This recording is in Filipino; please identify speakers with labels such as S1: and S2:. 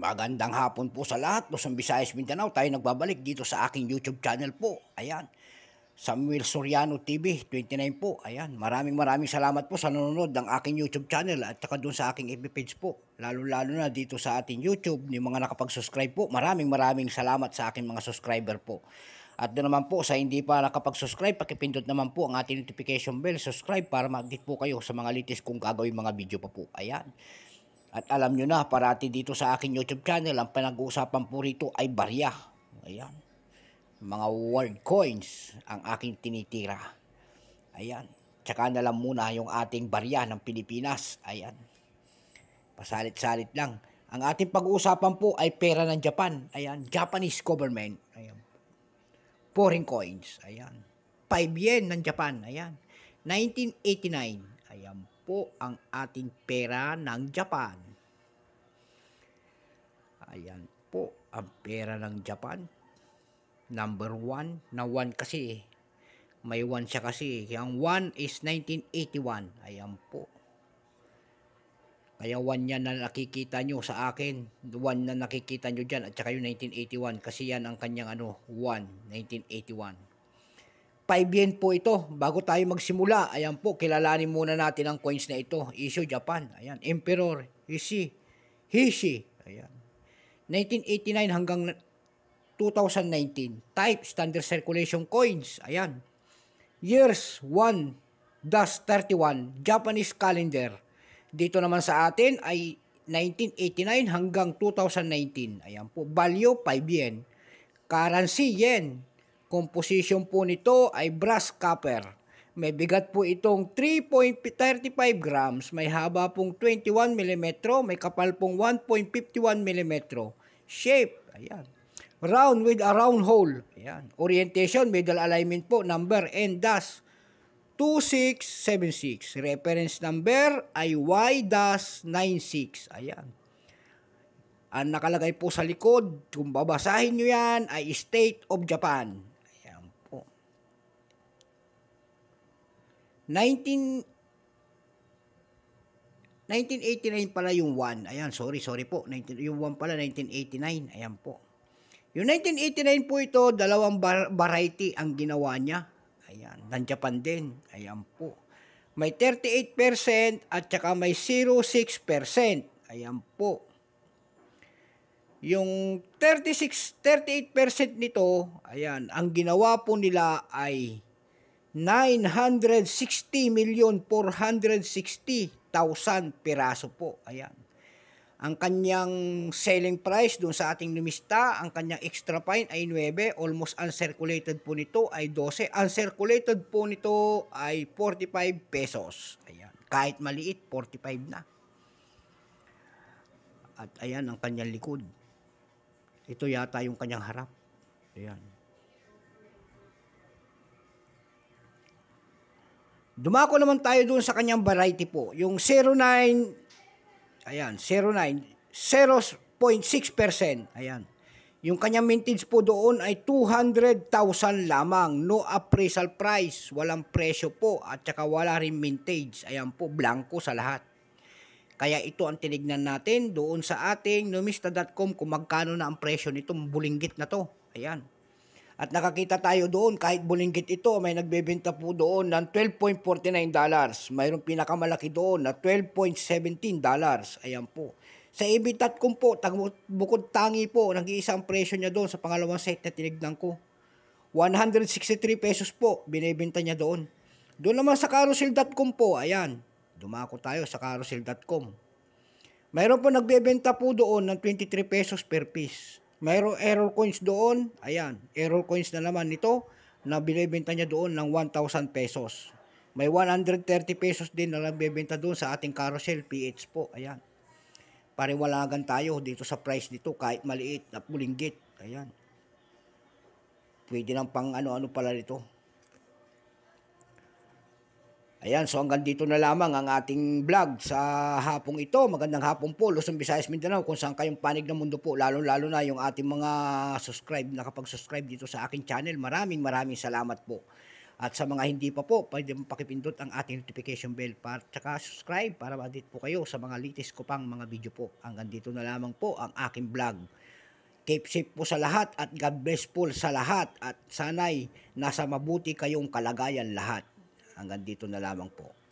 S1: Magandang hapon po sa lahat, Luzon, Visayas, Mindanao. Tayo nagbabalik dito sa aking YouTube channel po. Ayan, Samuel Soriano TV 29 po. Ayan, maraming salamat po sa nanonood ng aking YouTube channel at saka doon sa aking FB page po. Lalo na dito sa ating YouTube, ni mga nakapag-subscribe po. Maraming salamat sa aking mga subscriber po. At doon naman po sa hindi pa nakapag-subscribe, pakipindot naman po ang ating notification bell, subscribe para ma-update po kayo sa mga latest kong gagawin mga video pa po. Ayan. At alam nyo na, parati dito sa aking YouTube channel, ang pinag-uusapan po rito ay barya. Ayan. Mga world coins ang aking tinitira. Ayan. Tsaka na lang muna yung ating barya ng Pilipinas. Ayan. Pasalit-salit lang. Ang ating pag-uusapan po ay pera ng Japan. Ayan. Japanese government. Ayan. Foreign coins. Ayan. 5 yen ng Japan. Ayan. 1989. Ayan po ang ating pera ng Japan. Ayan po ang pera ng Japan. Number 1 na 1 kasi. May 1 siya kasi. Ang 1 is 1981. Ayan po. Kaya 1 yan na nakikita nyo sa akin. 1 na nakikita nyo dyan. At saka yung 1981. Kasi yan ang kanyang 1. 1981. 5 yen po ito. Bago tayo magsimula, ayan po, kilalanin muna natin ang coins na ito. Issue Japan. Ayan. Emperor Hishi. Ayan. 1989 hanggang 2019. Type, standard circulation coins. Ayan. Years, 1-31. Japanese calendar. Dito naman sa atin ay 1989 hanggang 2019. Ayan po. Value, 5 yen. Currency, yen. Composition po nito ay brass copper. May bigat po itong 3.35 grams. May haba pong 21 mm. May kapal pong 1.51 mm. Shape, ayan. Round with a round hole. Ayan. Orientation, middle alignment po. Number N-2676. Reference number ay Y-96. Ayan. Ang nakalagay po sa likod, kung babasahin nyo yan, ay State of Japan. 1989 pala yung 1. Ayan, sorry po. Yung 1 pala, 1989. Ayan po. Yung 1989 po ito, dalawang variety ang ginawa niya. Ayan, ng Japan din. Ayan po. May 38% at saka may 0.6%. Ayan po. Yung 38% nito, ayan, ang ginawa po nila ay 960,460,000 piraso po. Ayan. Ang kanyang selling price doon sa ating numista, ang kanyang extra fine ay 9. Almost uncirculated po nito ay 12. Uncirculated po nito ay 45 pesos. Ayan. Kahit maliit, 45 na. At ayan ang kanyang likod. Ito yata yung kanyang harap. Ayan. Dumako naman tayo doon sa kanyang variety po. Yung 09, ayan, 09, 0.6%. Ayan. Yung kanyang mintage po doon ay 200,000 lamang. No appraisal price. Walang presyo po. At saka wala rin mintage. Ayan po, blanco sa lahat. Kaya ito ang tinignan natin doon sa ating numista.com kung magkano na ang presyo nitong bulinggit na to. Ayan. At nakakita tayo doon, kahit bulinggit ito, may nagbebenta po doon ng $12.49. Mayroong pinakamalaki doon na $12.17. Ayan po. Sa ebit.com po, bukod tangi po, nag-iisang presyo niya doon sa pangalawang site na tinignan ko. 163 pesos po, binibenta niya doon. Doon naman sa carousel.com po, ayan. Dumako tayo sa carousel.com. Mayroon po nagbebenta po doon ng 23 pesos per piece. Mayroong error coins doon. Ayan, error coins na naman nito na binibenta niya doon ng 1,000 pesos. May 130 pesos din na nagbebenta doon sa ating carousel PH po. Ayan. Pariwalagan tayo dito sa price nito kahit maliit na bulinggit. Ayan. Pwede nang pang ano-ano pala nito. Ayan, so hanggang dito na lamang ang ating vlog sa hapong ito. Magandang hapon po, Luzon, Visayas, Mindanao, kung saan kayong panig ng mundo po, lalo na yung ating mga nakapag-subscribe dito sa aking channel. Maraming salamat po. At sa mga hindi pa po, pwede mo pakipindot ang ating notification bell para tsaka subscribe para ma-update po kayo sa mga latest ko pang mga video po. Hanggang dito na lamang po ang aking vlog. Keep safe po sa lahat at God bless po sa lahat at sana'y nasa mabuti kayong kalagayan lahat. Hanggang dito na lamang po.